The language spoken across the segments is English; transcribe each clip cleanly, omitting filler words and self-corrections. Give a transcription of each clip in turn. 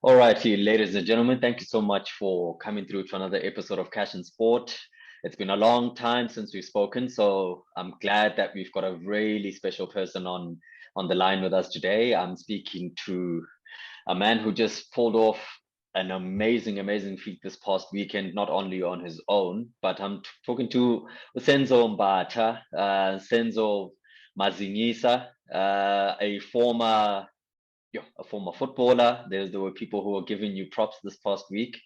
All righty, ladies and gentlemen, thank you so much for coming through to another episode of Cash and Sport. It's been a long time since we've spoken, so I'm glad that we've got a really special person on the line with us today. I'm speaking to a man who just pulled off an amazing feat this past weekend, not only on his own, but I'm talking to Senzo Mbatha, Senzo Mazinyisa, a former footballer. There were people who were giving you props this past week.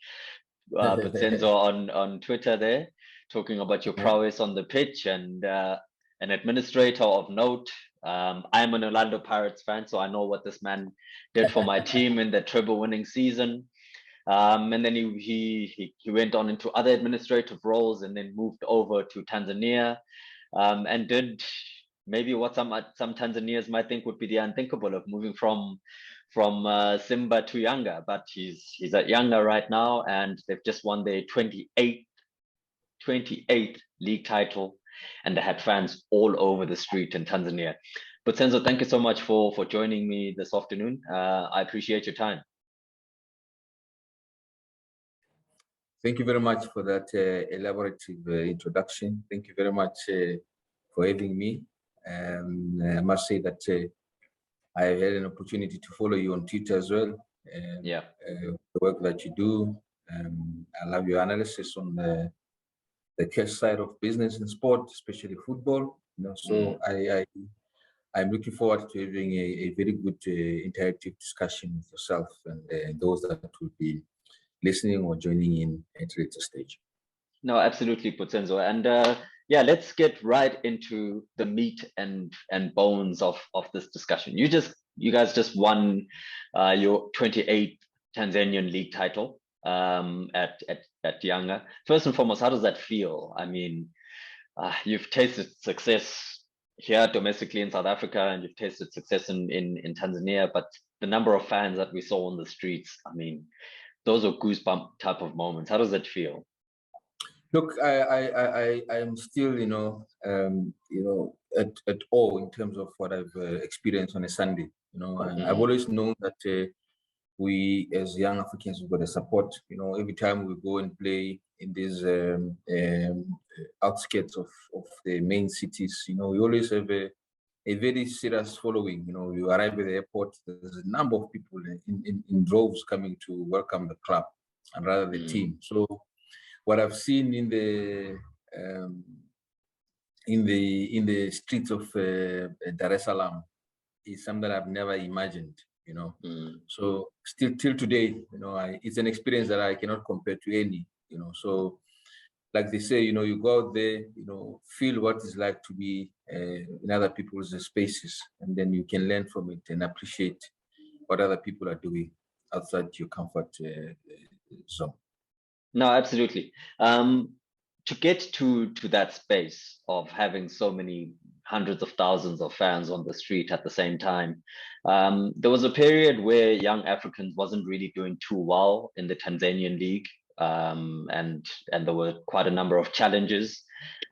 But Senzo on Twitter there, talking about your prowess on the pitch and an administrator of note. I'm an Orlando Pirates fan, so I know what this man did for my team in the treble-winning season. And then he went on into other administrative roles and then moved over to Tanzania and did maybe what some Tanzanians might think would be the unthinkable of moving from Simba to Yanga. But he's at Yanga right now, and they've just won their 28th league title, and they had fans all over the street in Tanzania. But Senzo, thank you so much for joining me this afternoon. I appreciate your time. Thank you very much for that elaborative introduction. Thank you very much for having me. I must say that I had an opportunity to follow you on Twitter as well. The work that you do. I love your analysis on the cash side of business and sport, especially football. So I'm looking forward to having a very good interactive discussion with yourself and those that will be listening or joining in at a later stage. No, absolutely, Senzo. And let's get right into the meat and bones of this discussion. You guys just won your 28th Tanzanian league title at Yanga. First and foremost, how does that feel? I mean, you've tasted success here domestically in South Africa, and you've tasted success in Tanzania, but the number of fans that we saw on the streets, I mean, those are goosebump type of moments. How does that feel? Look, I am still, at awe in terms of what I've experienced on a Sunday. And I've always known that we, as young Africans, we've got to support. Every time we go and play in these outskirts of the main cities, we always have a very serious following. You arrive at the airport, there's a number of people in droves coming to welcome the club and rather the team. So what I've seen in the streets of Dar es Salaam is something that I've never imagined. So still till today, it's an experience that I cannot compare to any. So like they say, you go out there, feel what it's like to be in other people's spaces, and then you can learn from it and appreciate what other people are doing outside your comfort zone. No, absolutely. To get to that space of having so many hundreds of thousands of fans on the street at the same time, there was a period where Young Africans wasn't really doing too well in the Tanzanian league. And there were quite a number of challenges.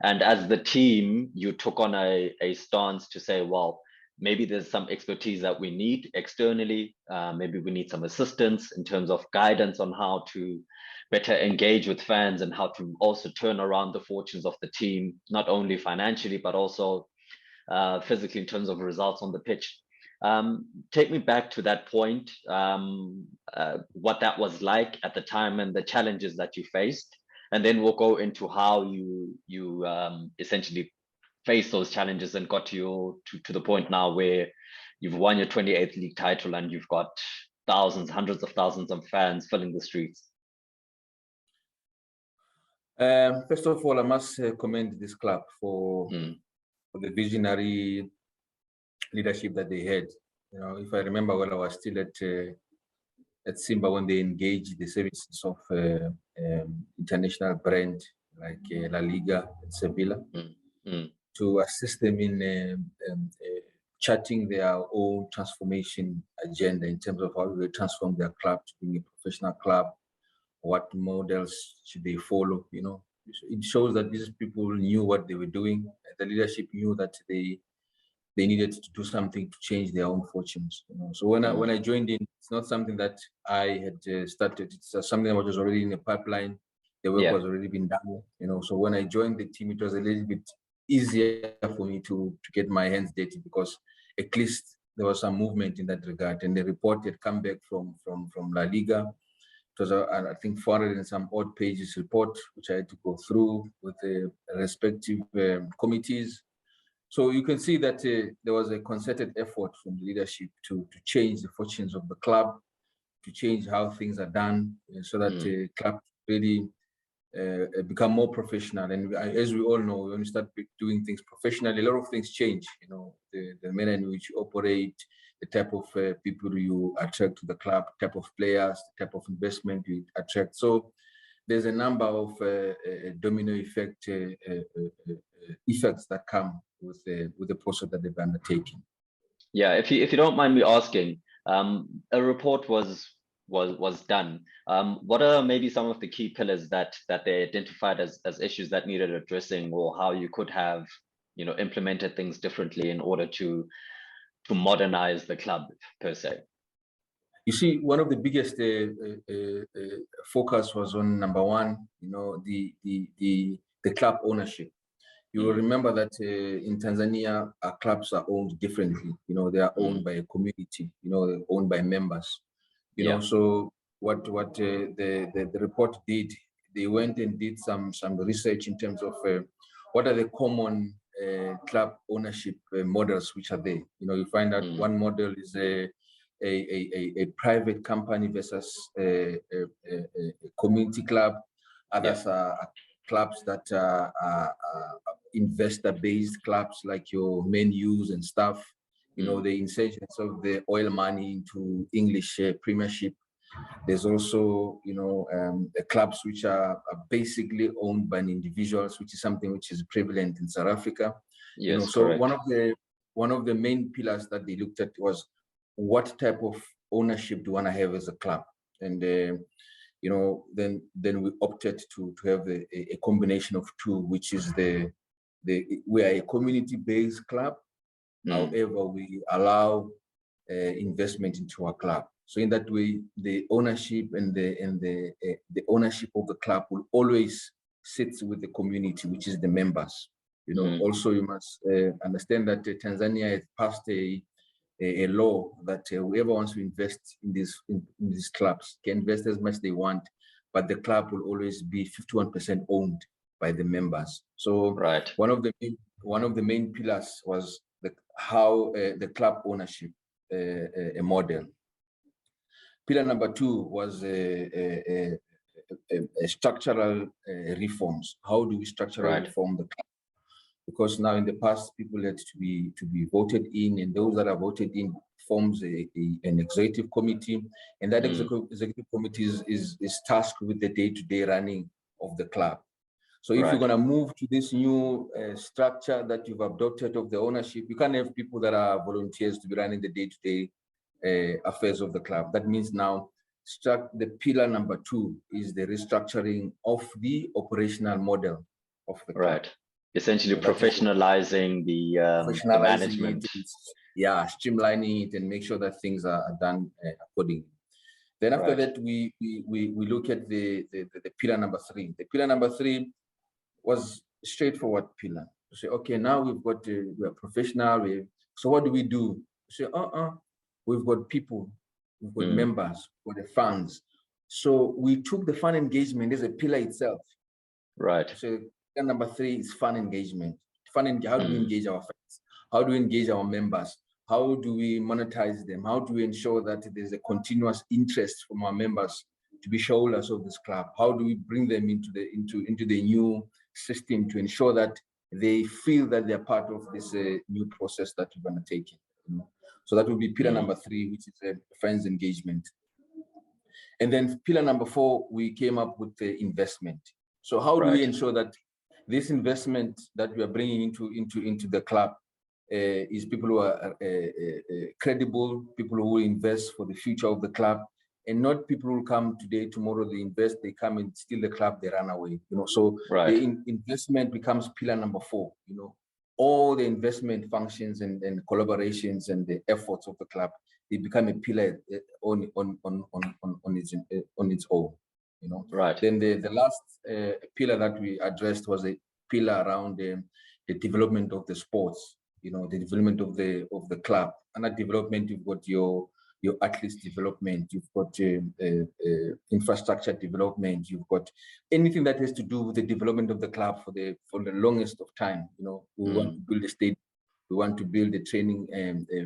And as the team, you took on a stance to say, well, maybe there's some expertise that we need externally. Maybe we need some assistance in terms of guidance on how to better engage with fans and how to also turn around the fortunes of the team, not only financially, but also physically in terms of results on the pitch. Take me back to that point, what that was like at the time and the challenges that you faced, and then we'll go into how you essentially faced those challenges and got to the point now where you've won your 28th league title and you've got hundreds of thousands of fans filling the streets. First of all, I must commend this club for the visionary leadership that they had. If I remember well, I was still at Simba when they engaged the services of international brand like La Liga and Sevilla to assist them in charting their own transformation agenda in terms of how they transform their club to being a professional club. What models should they follow? It shows that these people knew what they were doing. The leadership knew that they they needed to do something to change their own fortunes. So when I joined in, it's not something that I had started. It's something that was already in the pipeline. The work was already been done. So when I joined the team, it was a little bit easier for me to get my hands dirty, because at least there was some movement in that regard. And the report had come back from La Liga. It was I think 400 and some odd pages report, which I had to go through with the respective committees. So you can see that there was a concerted effort from the leadership to change the fortunes of the club, to change how things are done, so that the club really become more professional. And as we all know, when you start doing things professionally, a lot of things change. The manner in which you operate, the type of people you attract to the club, type of players, the type of investment you attract. So there's a number of domino effects that come with the process that they've undertaken. Yeah, if you don't mind me asking, a report was done. What are maybe some of the key pillars that they identified as issues that needed addressing, or how you could have implemented things differently in order to modernize the club per se? You see, one of the biggest focus was on, number one, the club ownership. You will remember that in Tanzania, our clubs are owned differently. They are owned by a community. They're owned by members. So what the report did, they went and did some research in terms of what are the common club ownership models which are there. You find that one model is a private company versus a community club. Others are clubs that are investor-based clubs, like your Men U's and stuff. The insertions of the oil money into English Premiership. There's also, clubs which are basically owned by individuals, which is something which is prevalent in South Africa. Yes, so correct. one of the main pillars that they looked at was, what type of ownership do you want to have as a club? And then we opted to have a combination of two, which is we are a community-based club. However, we allow investment into our club. So in that way, the ownership and the ownership of the club will always sit with the community, which is the members. Also, you must understand that Tanzania has passed a law that whoever wants to invest in these clubs can invest as much as they want, but the club will always be 51% owned by the members. So one of the main pillars was how the club ownership a model. Pillar number two was structural reforms. How do we structurally reform the club? Because now in the past, people had to be voted in, and those that are voted in forms an executive committee, and that executive committee is tasked with the day-to-day running of the club. So if you're going to move to this new structure that you've adopted of the ownership, you can't have people that are volunteers to be running the day-to-day affairs of the club. That means now the pillar number two is the restructuring of the operational model of the club. Essentially professionalizing the management. Streamlining it and make sure that things are done accordingly. Then after that, we look at the pillar number three. The pillar number three was a straightforward pillar. To say, okay, now we are professional. So what do? We say, we've got people, we've got members, we've got the funds. So we took the fund engagement as a pillar itself. So pillar number three is fund engagement. How do we engage our fans? How do we engage our members? How do we monetize them? How do we ensure that there's a continuous interest from our members to be shareholders of this club? How do we bring them into the new system to ensure that they feel that they're part of this new process that we're going to take? So that will be pillar number three, which is fans engagement. And then pillar number four, we came up with the investment. So how do we ensure that this investment that we are bringing into the club is people who are credible, people who will invest for the future of the club, and not people who come today, tomorrow they invest, they come and steal the club, they run away. So the investment becomes pillar number four. all the investment functions and collaborations and the efforts of the club, they become a pillar on its own. You know. Right. Then the last pillar that we addressed was a pillar around the development of the sports. You know, the development of the club. And that development, you've got your athletes development, you've got infrastructure development, you've got anything that has to do with the development of the club for the longest of time. You know, we want to build a stadium, we want to build a training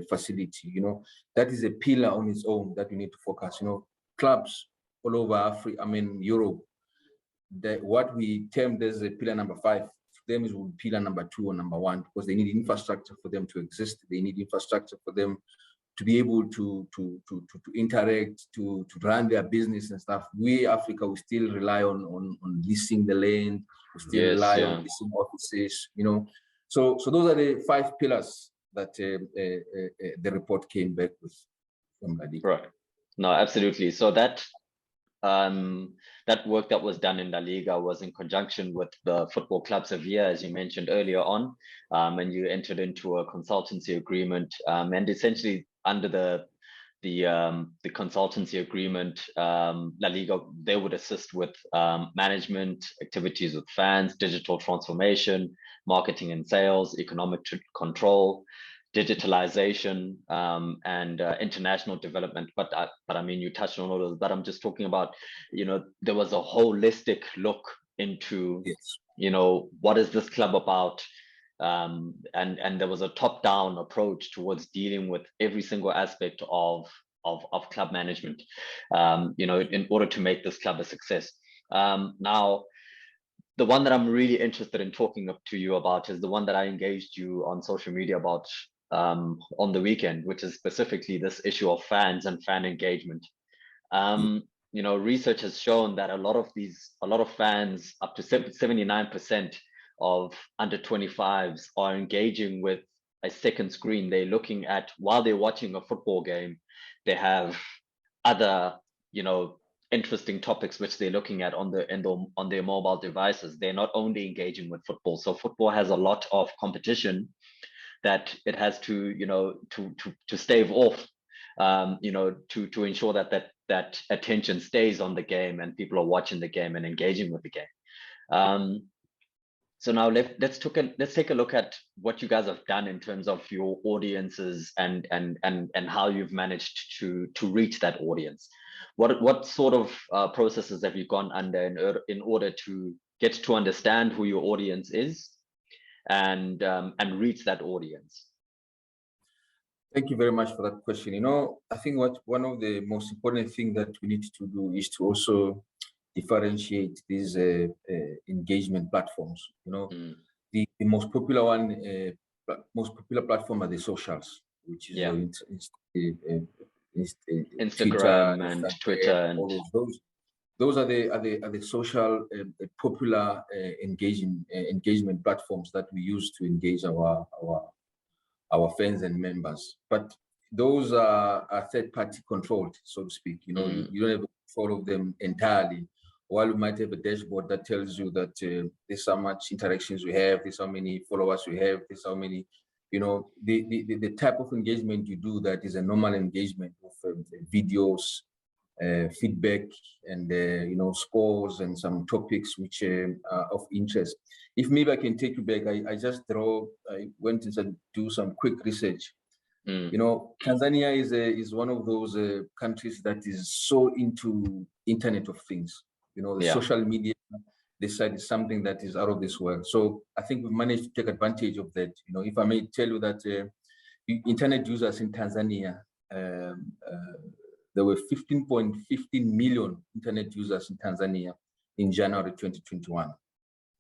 facility. You know, that is a pillar on its own that we need to focus. You know, clubs all over Africa, I mean Europe, what we termed as a pillar number 5. Them is pillar number 2 or number 1, because they need infrastructure for them to exist. They need infrastructure for them to be able to interact, to run their business and stuff. We Africa, we still rely on leasing the land. We still rely on leasing offices. You know, so those are the 5 pillars that the report came back with from La Liga. Right. No, absolutely. So that work that was done in La Liga was in conjunction with the Football Club Sevilla, as you mentioned earlier on, and you entered into a consultancy agreement, and essentially under the consultancy agreement, La Liga, they would assist with management activities with fans, digital transformation, marketing and sales, economic control, digitalization, and international development. But I mean, you touched on all of those, but I'm just talking about, you know, there was a holistic look into, you know, what is this club about? And there was a top-down approach towards dealing with every single aspect of club management, you know, in order to make this club a success. Now, the one that I'm really interested in talking to you about is the one that I engaged you on social media about on the weekend, which is specifically this issue of fans and fan engagement. You know, research has shown that a lot of fans, up to 79% of under 25s, are engaging with a second screen. They're looking at, while they're watching a football game, they have other, you know, interesting topics which they're looking at on their mobile devices. They're not only engaging with football. So football has a lot of competition that it has to, you know, to stave off, you know, to ensure that attention stays on the game and people are watching the game and engaging with the game. So now let's take a look at what you guys have done in terms of your audiences and how you've managed to reach that audience. What sort of processes have you gone under in order to get to understand who your audience is and reach that audience? Thank you very much for that question. You know, I think one of the most important things that we need to do is to also differentiate these engagement platforms. You know, the most popular platform are the socials, which is Instagram and Twitter and all of those. Those are the social popular engagement platforms that we use to engage our fans and members. But those are third-party controlled, so to speak. You know, you don't have to follow them entirely. While we might have a dashboard that tells you that this how much interactions we have, this how many followers we have, this how many, you know, the type of engagement you do, that is a normal engagement of videos, feedback, and you know, scores and some topics which are of interest. If maybe I can take you back, I went and do some quick research. You know, Tanzania is one of those countries that is so into Internet of Things. You know, the social media, this side is something that is out of this world. So I think we've managed to take advantage of that. You know, if I may tell you that internet users in Tanzania, there were 15.15 million internet users in Tanzania in January 2021.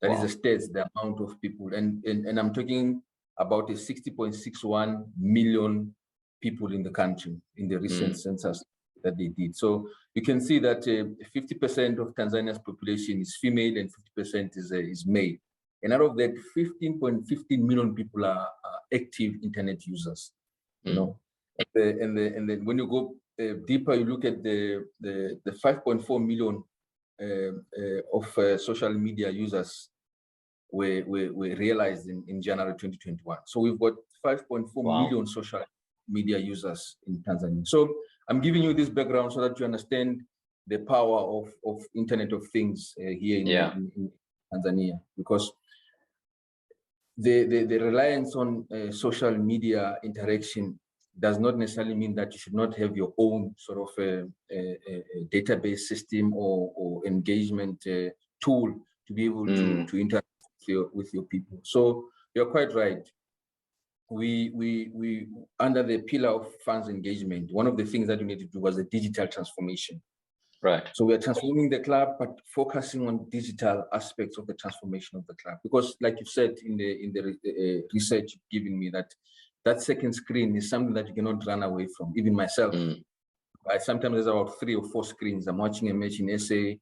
That is the stats, the amount of people. And I'm talking about a 60.61 million people in the country in the recent census that they did. So you can see that 50% of Tanzania's population is female and 50% is male. And out of that, 15.15 million people are active internet users. You know, and then when you go deeper, you look at the 5.4 million of social media users were realized in January 2021. So we've got 5.4 million social media users in Tanzania. So I'm giving you this background so that you understand the power of Internet of Things here in Tanzania, because the reliance on social media interaction does not necessarily mean that you should not have your own sort of a database system or engagement tool to be able to interact with your people. So you're quite right. We under the pillar of fans engagement, one of the things that we need to do was the digital transformation. Right. So we are transforming the club, but focusing on digital aspects of the transformation of the club. Because, like you said in the research you've given me, that second screen is something that you cannot run away from. Even myself, sometimes there's about 3 or 4 screens. I'm watching a match in SA.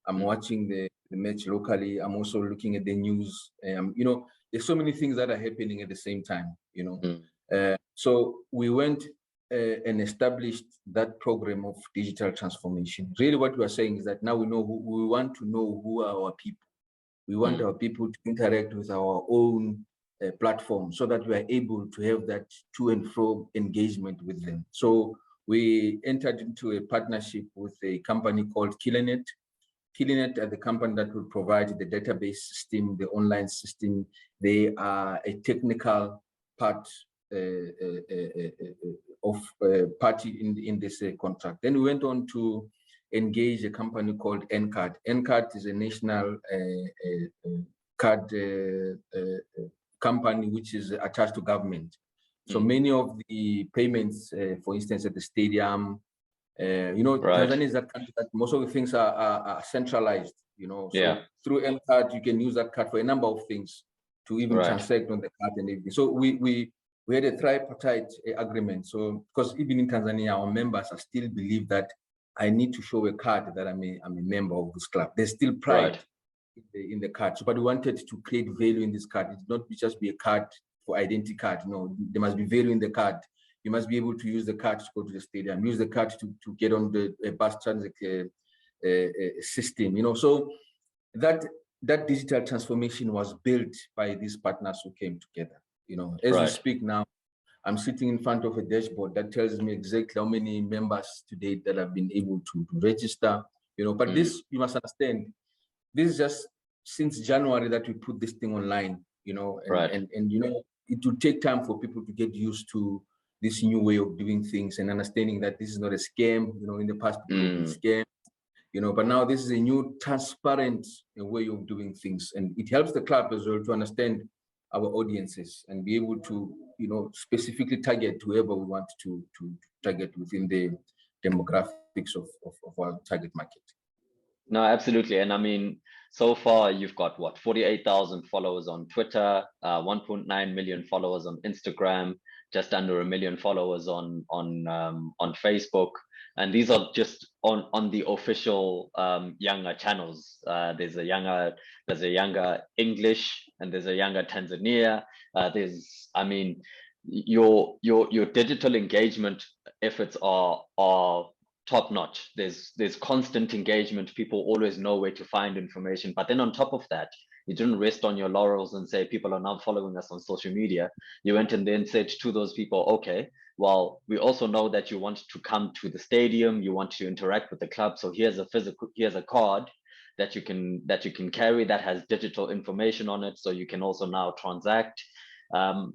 I'm watching the match locally. I'm also looking at the news. You know, there's so many things that are happening at the same time. You know, so we went and established that program of digital transformation. Really, what we are saying is that now we want to know who are our people. We want our people to interact with our own platform so that we are able to have that to and fro engagement with them. So we entered into a partnership with a company called Killernet. Killernet are the company that will provide the database system, the online system. They are a technical part of party in this contract. Then we went on to engage a company called NCAD. NCAD is a national card company which is attached to government. So many of the payments, for instance, at the stadium, you know, Tanzania is that country that most of the things are centralized, you know. So through NCAD, you can use that card for a number of things to even transact on the card and everything. So we had a tripartite agreement. So because even in Tanzania, our members are still believe that I need to show a card that I'm a member of this club. There's still pride in the card. So, but we wanted to create value in this card. It not just be a card for identity card. No, there must be value in the card. You must be able to use the card to go to the stadium, use the card to get on the bus transit system, you know. So that digital transformation was built by these partners who came together, you know. As we speak now, I'm sitting in front of a dashboard that tells me exactly how many members to date that have been able to register, you know. But this, you must understand, this is just since January that we put this thing online, you know, and you know, it will take time for people to get used to this new way of doing things and understanding that this is not a scam. You know, in the past, people have been scammed, you know, but now this is a new transparent way of doing things. And it helps the club as well to understand our audiences and be able to, you know, specifically target whoever we want to target within the demographics of our target market. No, absolutely. And I mean, so far you've got what, 48,000 followers on Twitter, 1.9 million followers on Instagram, just under 1 million followers on Facebook, and these are just on the official Yanga channels. There's a Yanga English, and there's a Yanga Tanzania. I mean, your digital engagement efforts are top notch. There's constant engagement. People always know where to find information. But then on top of that, you didn't rest on your laurels and say people are now following us on social media. You went and then said to those people, okay, well, we also know that you want to come to the stadium, you want to interact with the club. So here's a card that you can carry that has digital information on it. So you can also now transact.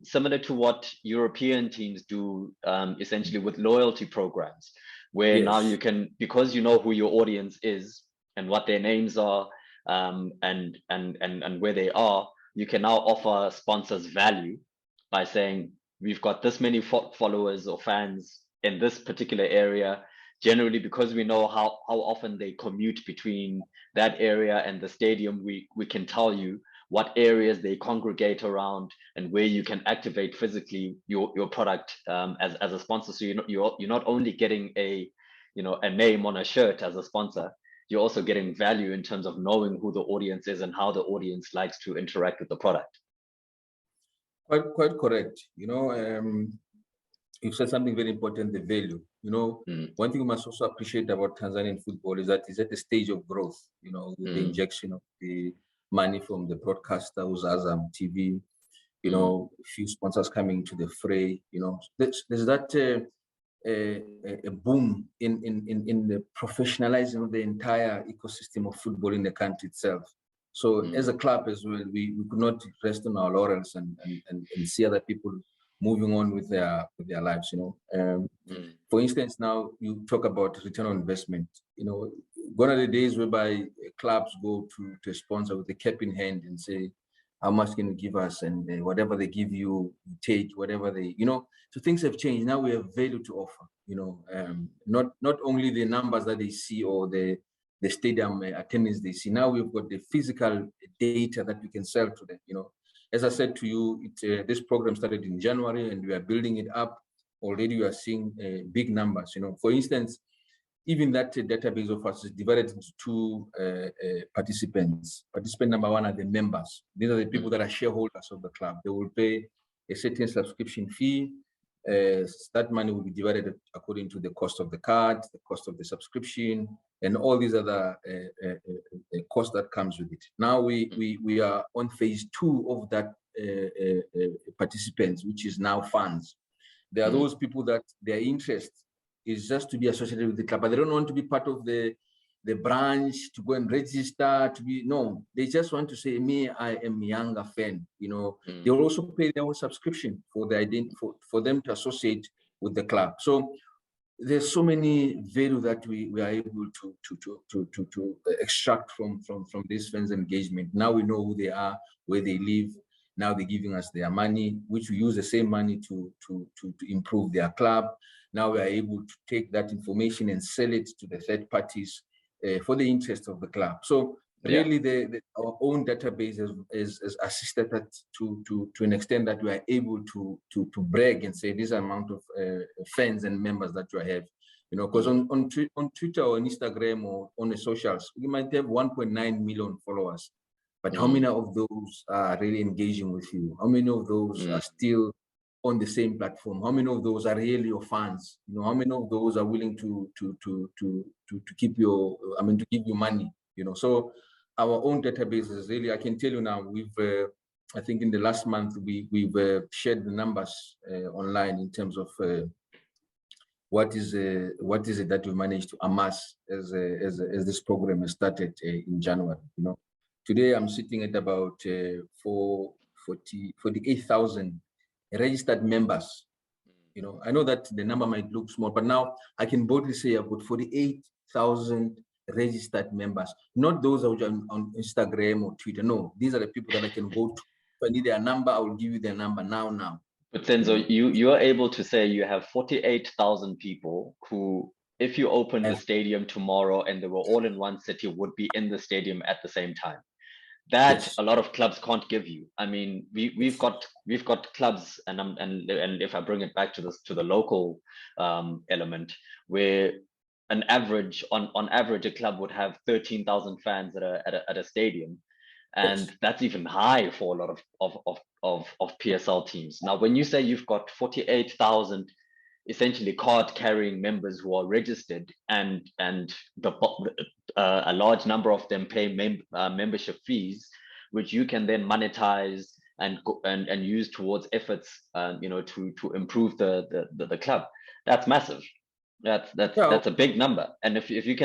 Similar to what European teams do, essentially with loyalty programs, where now you can, because you know who your audience is and what their names are, and where they are, you can now offer sponsors value by saying, we've got this many followers or fans in this particular area. Generally, because we know how often they commute between that area and the stadium, we can tell you what areas they congregate around and where you can activate physically your product as a sponsor. So you're not only getting a name on a shirt as a sponsor, you're also getting value in terms of knowing who the audience is and how the audience likes to interact with the product. Quite correct. You know, you said something very important, the value. You know, one thing we must also appreciate about Tanzanian football is that it's at the stage of growth, you know, with the injection of the money from the broadcaster, who's Azam TV, you know, a few sponsors coming to the fray, you know. There's that a boom in the professionalizing of the entire ecosystem of football in the country itself. So as a club as well, we could not rest on our laurels and see other people moving on with their lives, you know. For instance, now you talk about return on investment. You know, gone are the days whereby clubs go to a sponsor with a cap in hand and say, how much can you give us? And whatever they give you, you take, whatever they, you know. So things have changed. Now we have value to offer, you know, not only the numbers that they see or the stadium attendance they see. Now we've got the physical data that we can sell to them, you know. As I said to you, this program started in January and we are building it up. Already we are seeing big numbers, you know. For instance, even that database of us is divided into two participants. Participant number one are the members. These are the people that are shareholders of the club. They will pay a certain subscription fee. That money will be divided according to the cost of the card, the cost of the subscription, and all these other costs that comes with it. Now we are on phase 2 of that participants, which is now funds. There are those people that their interest is just to be associated with the club, but they don't want to be part of the branch, to go and register, to be, no, they just want to say, me, I am a Yanga fan, you know. They will also pay their own subscription for the for them to associate with the club. So there's so many value that we are able to extract from this fans engagement. Now we know who they are, where they live. Now they're giving us their money, which we use the same money to improve their club. Now we are able to take that information and sell it to the third parties for the interest of the club. So really, our own database is assisted that to an extent that we are able to brag and say this amount of fans and members that you have. You know, because on Twitter or on Instagram or on the socials, we might have 1.9 million followers. But how many of those are really engaging with you? How many of those are still on the same platform? How many of those are really your fans? You know, how many of those are willing to keep your, I mean, to give you money? You know, so our own database is really, I can tell you now, we've, I think in the last month, we've shared the numbers online in terms of what is it that we managed to amass as this program has started in January. You know, today I'm sitting at about 48,000 registered members. You know, I know that the number might look small, but now I can boldly say I've got 48,000 registered members, not those which are on Instagram or Twitter. No, these are the people that I can go to. If I need their number, I will give you their number now. But Senzo, you are able to say you have 48,000 people who, if you open the stadium tomorrow and they were all in one city, would be in the stadium at the same time. That a lot of clubs can't give you. I mean, we've got clubs, and if I bring it back to the local element, where on average a club would have 13,000 fans at a stadium, and that's even high for a lot of PSL teams. Now, when you say you've got 48,000 essentially card-carrying members who are registered, and a large number of them pay membership fees, which you can then monetize and use towards efforts, you know, to improve the club. That's massive. That's a big number. And if you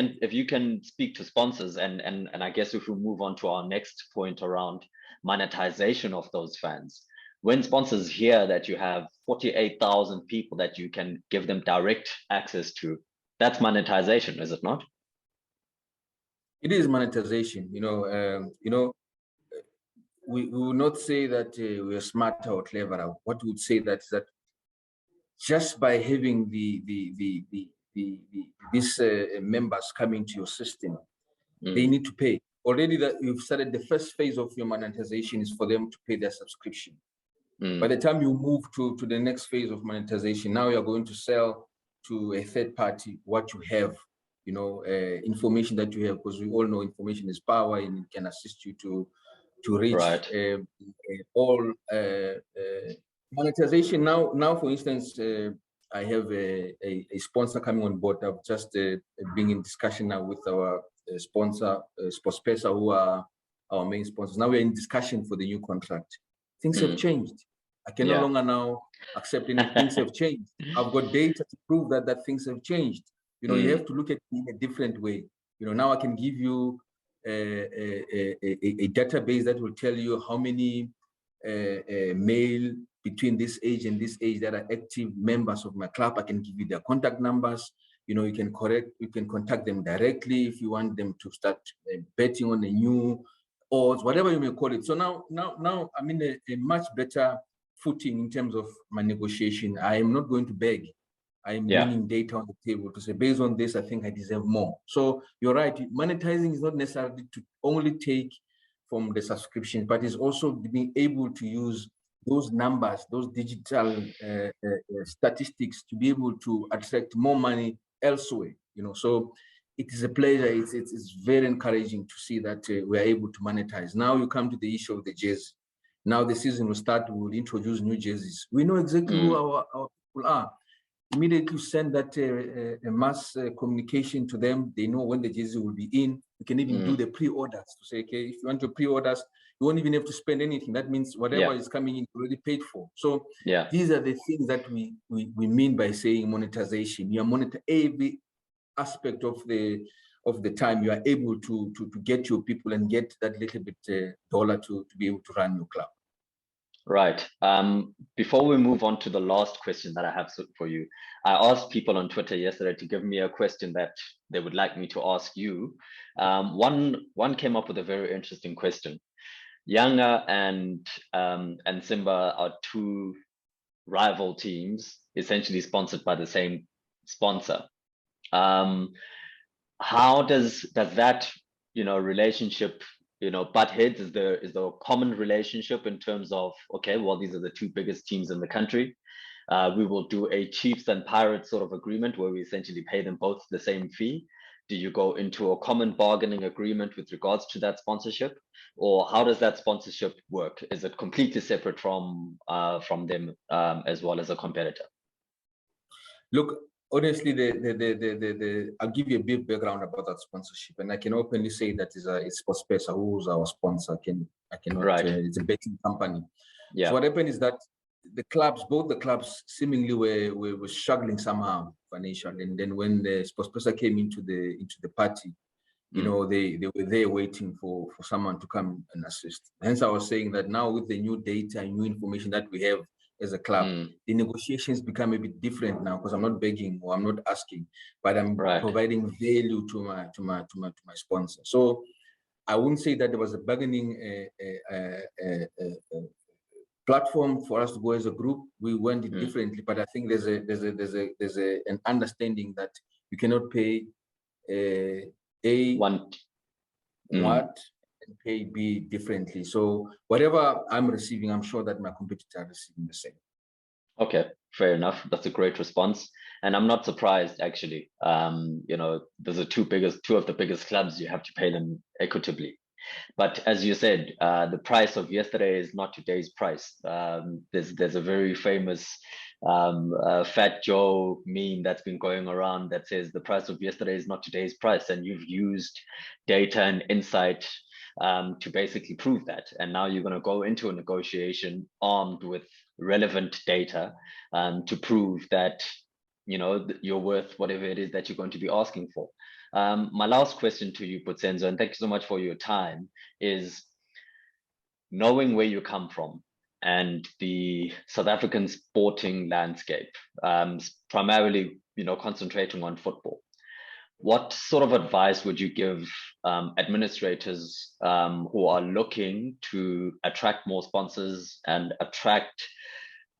can speak to sponsors, and I guess if we move on to our next point around monetization of those fans, when sponsors hear that you have 48,000 people that you can give them direct access to, that's monetization, is it not? It is monetization. You know, we will not say that we're smarter or cleverer. What we would say that just by having these members coming to your system, they need to pay. Already that you've started, the first phase of your monetization is for them to pay their subscription. By the time you move to the next phase of monetization, now you're going to sell to a third party what you have, you know, information that you have, because we all know information is power and it can assist you to reach all monetization. Now, for instance, I have a sponsor coming on board. I've just been in discussion now with our sponsor, Sportspesa, who are our main sponsors. Now we're in discussion for the new contract. Things have changed. I can no longer now accept any things have changed. I've got data to prove that things have changed. You know, you have to look at it in a different way. You know, now I can give you a database that will tell you how many male between this age and this age that are active members of my club. I can give you their contact numbers. You know, you can contact them directly if you want them to start betting on a new odds, whatever you may call it. So now I'm in a much better footing in terms of my negotiation. I am not going to beg. I am bringing data on the table to say, based on this, I think I deserve more. So you're right. Monetizing is not necessarily to only take from the subscription, but it's also being able to use those numbers, those digital statistics to be able to attract more money elsewhere. You know, so it is a pleasure. It's very encouraging to see that we are able to monetize. Now you come to the issue of the jersey. Now the season will start. We'll introduce new jerseys. We know exactly who our people are. Immediately send that mass communication to them. They know when the jersey will be in. We can even do the pre-orders to say, okay, if you want to pre-orders, you won't even have to spend anything. That means whatever is coming in, already paid for. So these are the things that we mean by saying monetization. You monitor every aspect of the time. You are able to get your people and get that little bit dollar to be able to run your club. Right. Before we move on to the last question that I have for you, I asked people on Twitter yesterday to give me a question that they would like me to ask you. One came up with a very interesting question. Yanga and Simba are two rival teams, essentially sponsored by the same sponsor. How does that relationship butt heads? Is there a common relationship in terms of, okay, well, these are the two biggest teams in the country, we will do a Chiefs and Pirates sort of agreement where we essentially pay them both the same fee? Do you go into a common bargaining agreement with regards to that sponsorship, or how does that sponsorship work? Is it completely separate from them as well as a competitor? Look, honestly, I'll give you a bit background about that sponsorship, and I can openly say that it's Sportspesa, who's our sponsor. I cannot. Right. It's a betting company. Yeah. So what happened is that both the clubs seemingly were struggling somehow financially, and then when the Sportspesa came into the party, you know, they were there waiting for someone to come and assist. Hence, I was saying that now with the new data and new information that we have as a club, the negotiations become a bit different now, because I'm not begging or I'm not asking, but I'm providing value to my sponsor. So I wouldn't say that there was a bargaining platform for us to go as a group. We went it differently, but I think there's an understanding that you cannot pay what and pay B differently. So whatever I'm receiving, I'm sure that my competitors are receiving the same. Okay, fair enough. That's a great response, and I'm not surprised actually. There's two of the biggest clubs. You have to pay them equitably. But as you said, the price of yesterday is not today's price. There's a very famous Fat Joe meme that's been going around that says the price of yesterday is not today's price, and you've used data and insight to basically prove that. And now you're going to go into a negotiation armed with relevant data to prove that you're worth whatever it is that you're going to be asking for. My last question to you, Senzo, and thank you so much for your time, is knowing where you come from and the South African sporting landscape, primarily, concentrating on football. What sort of advice would you give administrators who are looking to attract more sponsors and attract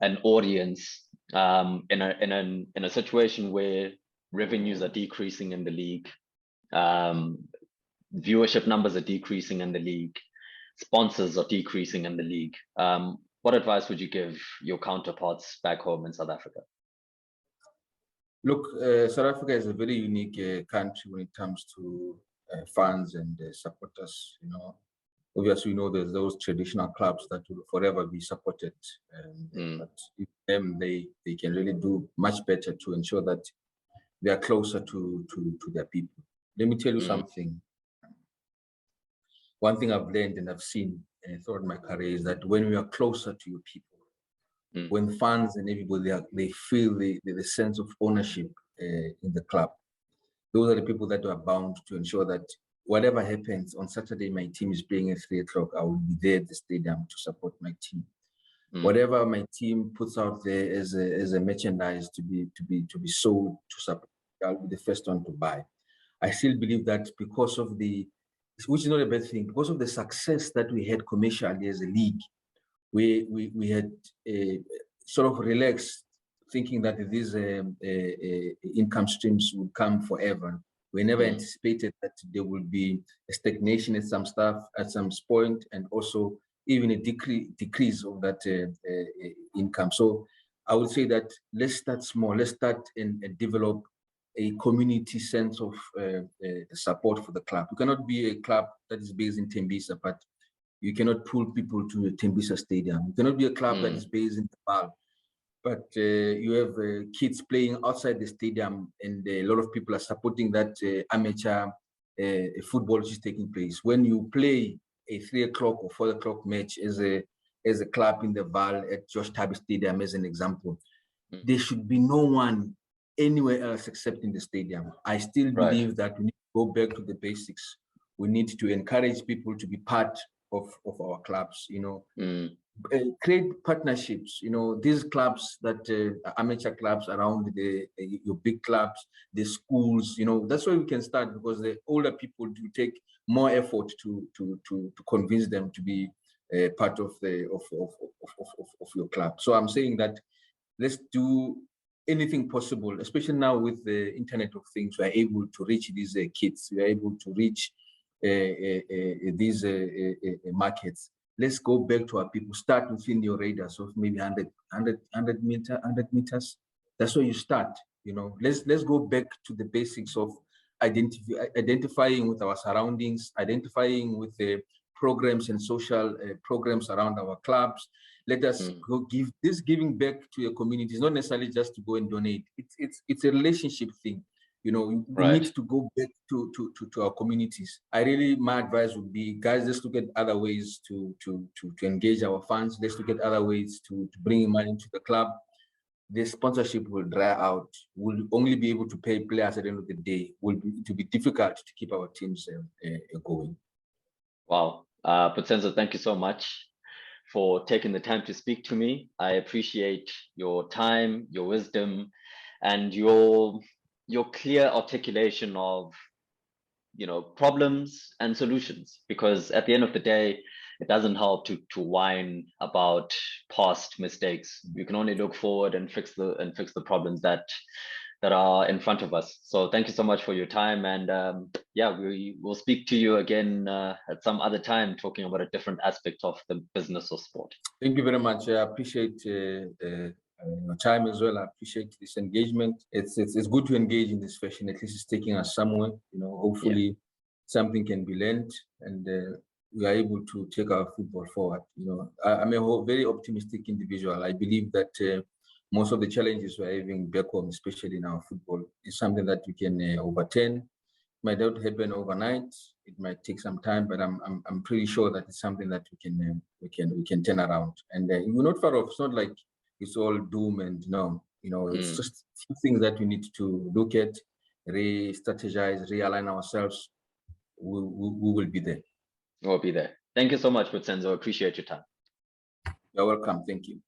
an audience in a situation where revenues are decreasing in the league, viewership numbers are decreasing in the league, sponsors are decreasing in the league? What advice would you give your counterparts back home in South Africa? Look, South Africa is a very unique country when it comes to fans and supporters. Obviously, there's those traditional clubs that will forever be supported, but they can really do much better to ensure that they are closer to their people. Let me tell you something. one thing I've learned and I've seen throughout my career is that when we are closer to your people, when fans and everybody they feel the sense of ownership in the club, those are the people that are bound to ensure that whatever happens on Saturday, my team is playing at 3 o'clock. I will be there at the stadium to support my team. Whatever my team puts out there as a merchandise to be sold to support, I'll be the first one to buy. I still believe that because of which is not a bad thing, because of the success that we had commercially as a league, we had sort of relaxed, thinking that these income streams would come forever. We never anticipated that there would be a stagnation at some point, and also even a decrease of that income. So I would say that let's start small. Let's start and develop a community sense of support for the club. You cannot be a club that is based in Tembisa, but you cannot pull people to the Tembisa Stadium. You cannot be a club that is based in Nepal, but you have kids playing outside the stadium, and a lot of people are supporting that amateur football which is taking place. When you play a 3 o'clock or 4 o'clock match as a club in the Val at Josh Tabby Stadium, as an example, there should be no one anywhere else except in the stadium. I still believe that we need to go back to the basics. We need to encourage people to be part of our clubs, create partnerships, these clubs that amateur clubs around your big clubs, the schools, that's where we can start, because the older people do take more effort to convince them to be part of your club. So I'm saying that let's do anything possible, especially now with the Internet of Things. We are able to reach these kids. We are able to reach these markets. Let's go back to our people. Start within your radius of maybe 100 meters. That's where you start. Let's go back to the basics of identifying with our surroundings, identifying with the programs and social programs around our clubs. Let us go giving back to your communities, not necessarily just to go and donate. It's a relationship thing. We need to go back to our communities. My advice would be, guys, let's look at other ways to engage our fans. Let's look at other ways to bring money into the club. The sponsorship will dry out. We'll only be able to pay players at the end of the day. It will be difficult to keep our teams going. Wow. But Senzo, thank you so much for taking the time to speak to me. I appreciate your time, your wisdom, and your clear articulation of problems and solutions, because at the end of the day, it doesn't help to whine about past mistakes. You can only look forward and fix the problems that are in front of us. So thank you so much for your time, and we will speak to you again at some other time, talking about a different aspect of the business of sport. Thank you very much. I appreciate your time as well. I appreciate this engagement. It's good to engage in this fashion. At least it's taking us somewhere. Hopefully something can be learned, and we are able to take our football forward. I'm a very optimistic individual. I believe that most of the challenges we're having back home, especially in our football, is something that we can overturn. It might not happen overnight. It might take some time, but I'm pretty sure that it's something that we can turn around. And we're not far off. It's not like it's all doom and no. It's just things that we need to look at, re-strategize, realign ourselves. We will be there. We'll be there. Thank you so much, Senzo. Appreciate your time. You're welcome. Thank you.